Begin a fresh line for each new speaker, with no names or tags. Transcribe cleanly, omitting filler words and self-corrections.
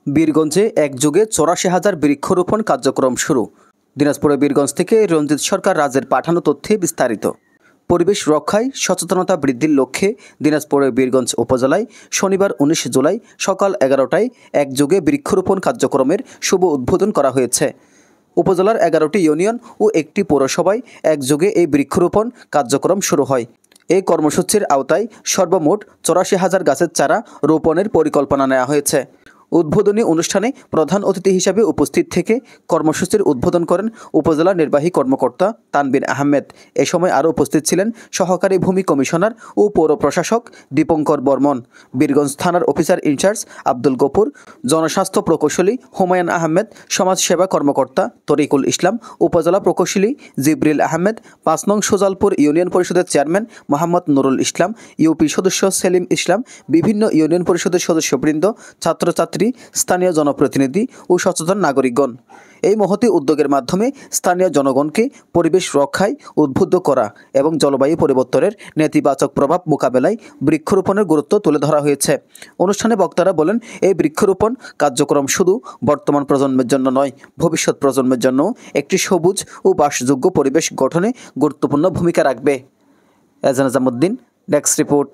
বীরগঞ্জে একযোগে ৮৪,০০০ বৃক্ষরোপণ কার্যক্রম শুরু। দিনাজপুরের বীরগঞ্জ থেকে রঞ্জিত সরকার রাজের পাঠানো তথ্যে বিস্তারিত। পরিবেশ রক্ষায় সচেতনতা বৃদ্ধির লক্ষ্যে দিনাজপুরের বীরগঞ্জ উপজেলায় শনিবার ১৯ জুলাই সকাল ১১টায় একযোগে বৃক্ষরোপণ কার্যক্রমের শুভ উদ্বোধন করা হয়েছে। উপজেলার ১১টি ইউনিয়ন ও একটি পৌরসভায় একযোগে এই বৃক্ষরোপণ কার্যক্রম শুরু হয়। এই কর্মসূচির আওতায় সর্বমোট ৮৪,০০০ গাছের চারা রোপণের পরিকল্পনা নেওয়া হয়েছে। উদ্বোধনী অনুষ্ঠানে প্রধান অতিথি হিসেবে উপস্থিত থেকে কর্মসূচির উদ্বোধন করেন উপজেলা নির্বাহী কর্মকর্তা তানবীর আহমেদ। এ সময় আরও উপস্থিত ছিলেন সহকারী ভূমি কমিশনার ও পৌর প্রশাসক দীপঙ্কর বর্মন, বীরগঞ্জ থানার অফিসার ইনচার্জ আব্দুল গফুর, জনস্বাস্থ্য প্রকৌশলী হুমায়ুন আহমেদ, সমাজসেবা কর্মকর্তা তরিকুল ইসলাম, উপজেলা প্রকৌশলী জিবরিল আহমেদ, ৫ নং সুজালপুর ইউনিয়ন পরিষদের চেয়ারম্যান মোহাম্মদ নুরুল ইসলাম, ইউপি সদস্য সেলিম ইসলাম, বিভিন্ন ইউনিয়ন পরিষদের সদস্যবৃন্দ, ছাত্রছাত্রী, স্থানীয় জনপ্রতিনিধি ও সচেতন নাগরিকগণ। এই মহতী উদ্যোগের মাধ্যমে স্থানীয় জনগণকে পরিবেশ রক্ষায় উদ্বুদ্ধ করা এবং জলবায়ু পরিবর্তনের নেতিবাচক প্রভাব মোকাবেলায় বৃক্ষরোপণের গুরুত্ব তুলে ধরা হয়েছে। অনুষ্ঠানে বক্তারা বলেন, এই বৃক্ষরোপণ কার্যক্রম শুধু বর্তমান প্রজন্মের জন্য নয়, ভবিষ্যৎ প্রজন্মের জন্য একটি সবুজ ও বাসযোগ্য পরিবেশ গঠনে গুরুত্বপূর্ণ ভূমিকা রাখবে। এজান আজমউদ্দিন, ডেস্ক রিপোর্ট।